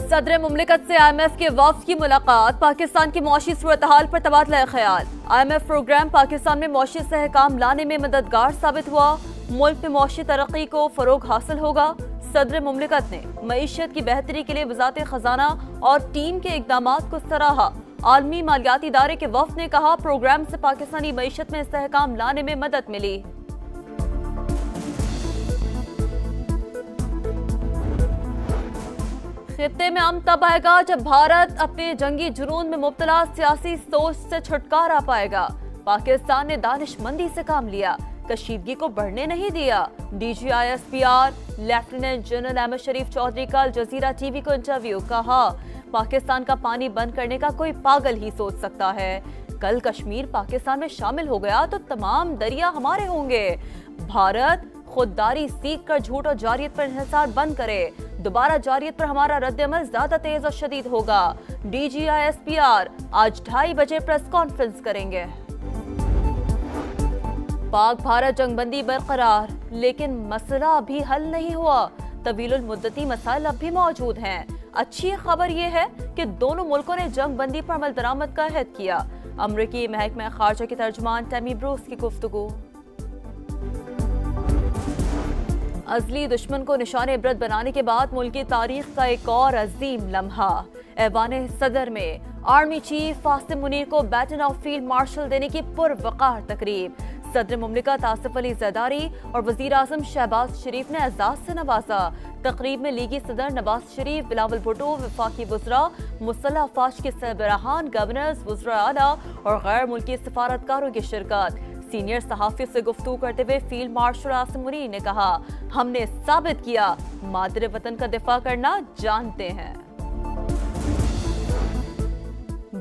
सदर मुमलिकत से IMF के वफ्द की मुलाकात, पाकिस्तान की मौशी सूरत-हाल पर तबादला ख्याल। IMF प्रोग्राम पाकिस्तान में मौशी सहकाम लाने में मददगार साबित हुआ। मुल्क में मौशी तरक्की को फरोग हासिल होगा। सदर मुमलिकत ने मईशत की बेहतरी के लिए वज़ारत खजाना और टीम के इक़दामात को सराहा। आलमी मालियाती इदारे के वफ्द ने कहा, प्रोग्राम से पाकिस्तानी मईशत में इस्तेहकाम लाने में मदद मिली। खित्ते में अमन तब आएगा जब भारत अपने जंगी जुनून में मुब्तला सियासी सोच से छुटकारा पाएगा। पाकिस्तान ने दानिशमंदी से काम लिया, कशीदगी को बढ़ने नहीं दिया। DGISPR लेफ्टिनेंट जनरल अहमद शरीफ चौधरी का अल जजीरा टीवी को इंटरव्यू, कहा पाकिस्तान का पानी बंद करने का कोई पागल ही सोच सकता है। कल कश्मीर पाकिस्तान में शामिल हो गया तो तमाम दरिया हमारे होंगे। भारत खुददारी सीख कर झूठ और जारियत पर इंहिसार बंद करे। दोबारा जारियत पर हमारा रद्द-ए-अमल ज्यादा तेज और शदीद होगा। DGISPR आज 2:30 बजे प्रेस कॉन्फ्रेंस करेंगे। पाक भारत जंगबंदी बरकरार, लेकिन मसला अभी हल नहीं हुआ। तवीलुल मुद्दती मसाइल अब भी मौजूद हैं। अच्छी खबर यह है कि दोनों मुल्कों ने जंगबंदी पर अमल दरामद का अहद किया। अमरीकी महकमा खारजा के तर्जुमान टैमी ब्रूस की गुफ्तगू। अजली दुश्मन को निशाने इबरत बनाने के बाद मुल्क की तारीख का एक और अजीम लम्हा। ऐवान सदर में आर्मी चीफ फासिम मुनीर को बैटन ऑफ फील्ड मार्शल देने की पुरवकार तकरीब। सदर मुमलिकत आसिफ अली जरदारी और वजीर आजम शहबाज शरीफ ने एजाज से नवाजा। तकरीब में लीगी सदर नवाज शरीफ, बिलावल भुट्टो, वफाकी वज़रा, मुसल्लह अफवाज के सरबराहान, गवर्नर्स, वज़रा आला और गैर मुल्की सफारतकारों की शिरकत। सीनियर सहाफ़ी से गुफ्तगू करते हुए फील्ड मार्शल आसिम मुनीर ने कहा, हमने साबित किया मादरे वतन का दिफा करना जानते हैं।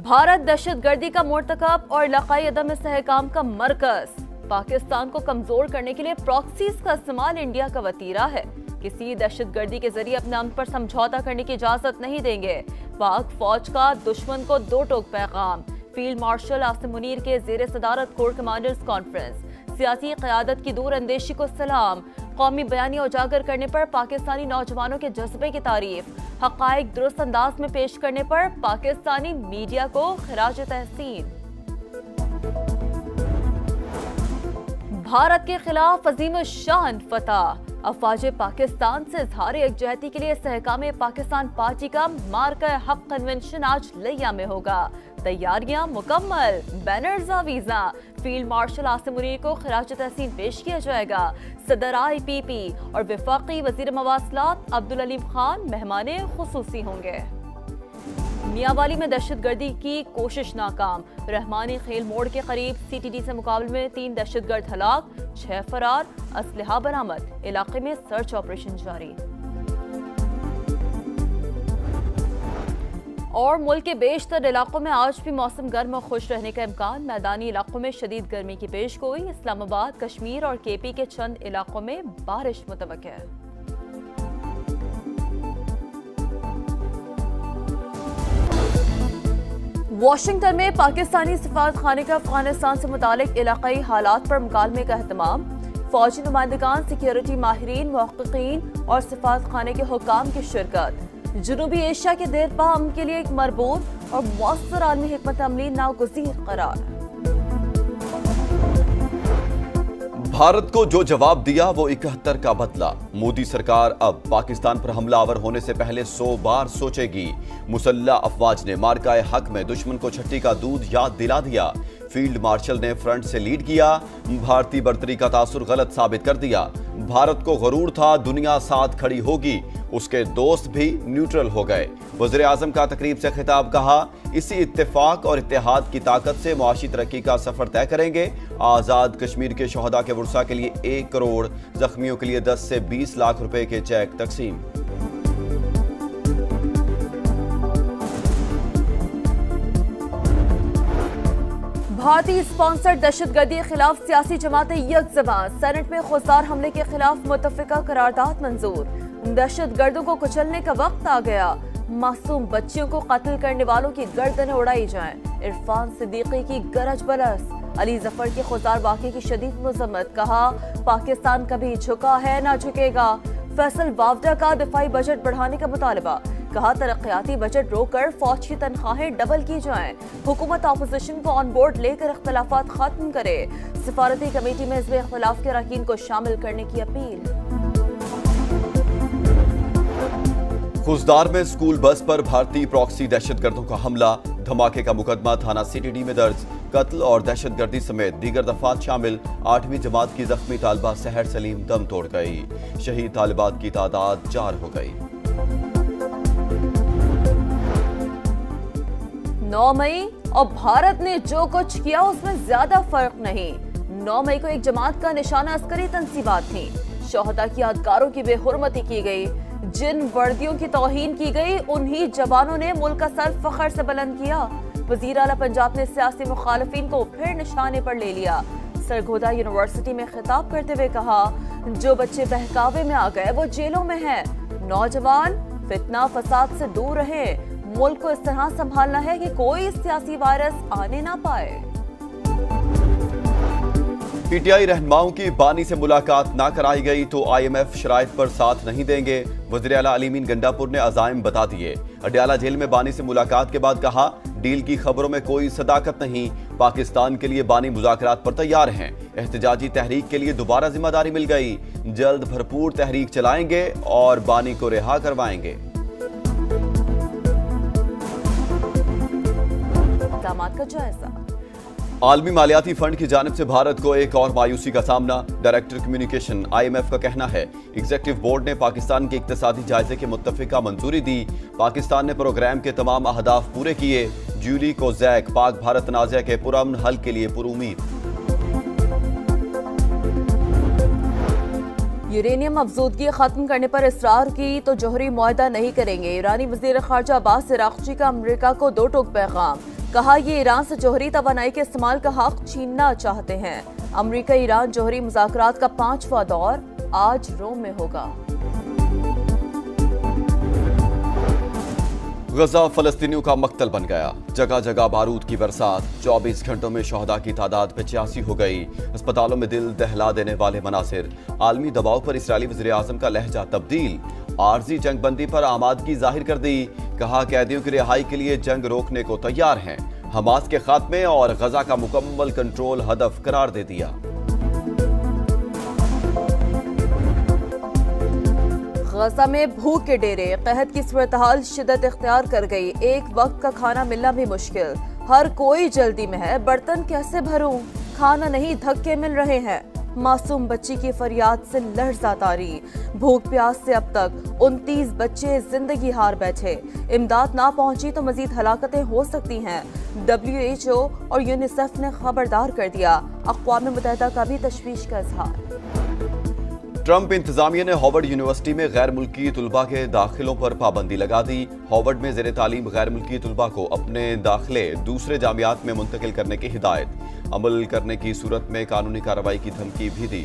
भारत दहशतगर्दी का मुर्तकब और इलाकाई अदम इस्तेहकाम का मरकज। पाकिस्तान को कमजोर करने के लिए प्रॉक्सीज का इस्तेमाल इंडिया का वतीरा है। किसी दहशतगर्दी के जरिए अपने अमन पर समझौता करने की इजाजत नहीं देंगे। पाक फौज का दुश्मन को दो टोक पैगाम। फील्ड मार्शल आसिम मुनीर के ज़ेरे सदारत कोर कमांडर्स कॉन्फ्रेंस। सियासी क़यादत की दूर अंदेशी को सलाम। कौमी बयानी उजागर करने पर पाकिस्तानी नौजवानों के जज्बे की तारीफ। हक़ाइक़ दुरुस्त अंदाज में पेश करने पर पाकिस्तानी मीडिया को खिराज तहसीन। भारत के खिलाफ अजीम शान फतह। अफवाज पाकिस्तान से इज़हार यकजहती के लिए सहकाम पाकिस्तान पार्टी का मार्का हक कन्वेंशन आज लिया में होगा। तैयारियां मुकम्मल, बैनर्स आवीज़ा। फील्ड मार्शल आसिम मुनीर को खिराज तहसीन पेश किया जाएगा। सदर IPP और वफाकी वजीर मवासलात अब्दुल अलीम खान मेहमान खुसूसी होंगे। मियांवाली में दहशतगर्दी की कोशिश नाकाम। रहमानी खेल मोड़ के करीब CTD से मुकाबले में 3 दहशतगर्द हलाक, 6 फरार, असलहा बरामद। इलाके में सर्च ऑपरेशन जारी। और मुल्क के बेशतर इलाकों में आज भी मौसम गर्म और खुश रहने का इम्कान। मैदानी इलाकों में शदीद गर्मी की पेशगोई। इस्लामाबाद, कश्मीर और KP के चंद इलाकों में बारिश मुतवक्किह है। वाशिंगटन में पाकिस्तानी सफारतखाने का अफगानिस्तान से मुतालिक इलाकाई हालात पर मुकालमे का एहतमाम। फौजी नुमाइंदगान, सिक्योरिटी माहिरीन, मुहक्किकीन और सफारतखाने के हुक्काम की शिरकत। जनूबी एशिया के देरपा अमन के लिए एक मरबूत और मौसर आलमी हिकमत अमली नागुज़ीर करार। भारत को जो जवाब दिया वो 71 का बदला। मोदी सरकार अब पाकिस्तान पर हमलावर होने से पहले 100 बार सोचेगी। मुसल्लह अफवाज ने मार्काए हक में दुश्मन को छट्टी का दूध याद दिला दिया। फील्ड मार्शल ने फ्रंट से लीड किया। भारतीय बर्तरी का तासुर गलत साबित कर दिया। भारत को गरूर था दुनिया साथ खड़ी होगी, उसके दोस्त भी न्यूट्रल हो गए। वज़ीर आज़म का तकरीब से खिताब, कहा इसी इत्तेफाक और इत्तेहाद की ताकत से मुआशी तरक्की का सफर तय करेंगे। आज़ाद कश्मीर के शोहदा के वुरसा के लिए 1 करोड़, जख्मियों के लिए 10 से 20 लाख रुपए के चेक तकसीम। भारतीय स्पॉन्सर्ड दहशतगर्दी के खिलाफ सियासी जमातें यकजबान। सेनेट में खुददार हमले के खिलाफ मुत्तफिका करारदाद मंजूर। दहशतगर्दों को कुचलने का वक्त आ गया। मासूम बच्चियों को कत्ल करने वालों की गर्दनें उड़ाई जाएं। इरफान सिद्दीकी की गरज बरस। अली जफर के खुददार वाक़े की शदीद मज़म्मत, कहा पाकिस्तान कभी झुका है ना झुकेगा। फैसल वावडा का दिफाई बजट बढ़ाने का मुतालबा। कहा तरक्याती बजट रोककर फौज की तनख्वाहें डबल की जाएं। हुकूमत ऑपोजिशन को ऑन बोर्ड लेकर इख्तलाफात खत्म करे। सिफारती कमेटी में इसमें इख्तलाफ के अरकान को शामिल करने की अपील। खुजदार में स्कूल बस पर भारतीय प्रॉक्सी दहशतगर्दों का हमला, धमाके का मुकदमा थाना सीटीडी में दर्ज। कत्ल और दहशतगर्दी समेत दीगर दफात शामिल। 8वीं जमात की जख्मी तालिबा सहर सलीम दम तोड़ गई। शहीद तालिबात की तादाद 4 हो गई। 9 मई और भारत ने जो कुछ किया उसमें ज्यादा फर्क नहीं। 9 मई को एक जमात का निशाना अस्करी तंसीबात थी। शोहदा की यादगारों की बेहुरमती की गई। जिन वर्दियों की तौहीन की गई उन्हीं जवानों ने मुल्क का सर फख्र से बुलंद किया। वजीर आला पंजाब ने सियासी मुखालिफिन को फिर निशाने पर ले लिया। सरगोदा यूनिवर्सिटी में खिताब करते हुए कहा, जो बच्चे बहकावे में आ गए वो जेलों में हैं। नौजवान फितना फसाद से दूर रहे। मुल्क को इस तरह संभालना है कि कोई सियासी वायरस आने ना पाए। पीटीआई रहनुमाओं की बानी से मुलाकात ना कराई गई तो IMF शराइत पर साथ नहीं देंगे। वज़ीर आला अली मीन गंडापुर ने अज़ाइम बता दिए। अडयाला जेल में बानी से मुलाकात के बाद कहा, डील की खबरों में कोई सदाकत नहीं। पाकिस्तान के लिए बानी मुज़ाकरात पर तैयार हैं। एहतजाजी तहरीक के लिए दोबारा जिम्मेदारी मिल गई। जल्द भरपूर तहरीक चलाएंगे और बानी को रिहा करवाएंगे। दामाद का जायजा। आलमी मालियाती फंड की जानिब से भारत को एक और मायूसी का सामना। डायरेक्टर कम्युनिकेशन IMF का कहना है, एग्जीक्यूटिव बोर्ड ने पाकिस्तान के इक्तिसादी जायजे के मुत्तफिका मंजूरी दी। पाकिस्तान ने प्रोग्राम के तमाम अहदाफ पूरे किए। जूली कोजैक पाक भारत तनाज़ा के पुरअमन हल के लिए पुरुमीद। यूरेनियम अफजूदगी खत्म करने पर इसरार की तो जोहरी मुआहदा नहीं करेंगे। ईरानी वज़ीर ख़ारजा अब्बास इराक़ची का अमेरिका को 2 टूक पैगाम। कहा, ये ईरान से जोहरी तवानाई के इस्तेमाल का हक छीनना चाहते हैं। अमेरिका ईरान जोहरी मुज़ाकरात का 5वां दौर आज रोम में होगा। गजा फलस्तीनियों का मक्तल बन गया। जगह जगह बारूद की बरसात। 24 घंटों में शोहदा की तादाद 85 हो गई। अस्पतालों में दिल दहला देने वाले मनासिर। आलमी दबाव पर इस्राएली वज़ीर आज़म का लहजा तब्दील। आर्जी जंगबंदी पर आमादगी जाहिर कर दी। कहा, कैदियों की रिहाई के लिए जंग रोकने को तैयार हैं। हमास के खात्मे और गजा का मुकम्मल कंट्रोल हदफ करार दे दिया। गजा में भूख के डेरे। कहत की सूरत-हाल शिद्दत इख्तियार कर गई। एक वक्त का खाना मिलना भी मुश्किल। हर कोई जल्दी में है। बर्तन कैसे भरूं? खाना नहीं, धक्के मिल रहे हैं। मासूम बच्ची की फरियाद से लर्ज़ा तारी। भूख प्यास से अब तक 29 बच्चे जिंदगी हार बैठे। इमदाद ना पहुंची तो मजीद हलाकतें हो सकती हैं। WHO और यूनिसेफ ने खबरदार कर दिया। अक़वाम मुत्तहिदा का भी तशवीश का इजहार। ट्रंप इंतजामिया ने हार्वर्ड यूनिवर्सिटी में गैर मुल्की तुलबा के दाखिलों पर पाबंदी लगा दी। हार्वर्ड में ज़ेरे तालीम गैर मुल्की तुलबा को अपने दाखिले दूसरे जामियात में मुंतकिल करने की हिदायत। अमल करने की सूरत में कानूनी कार्रवाई की धमकी भी दी।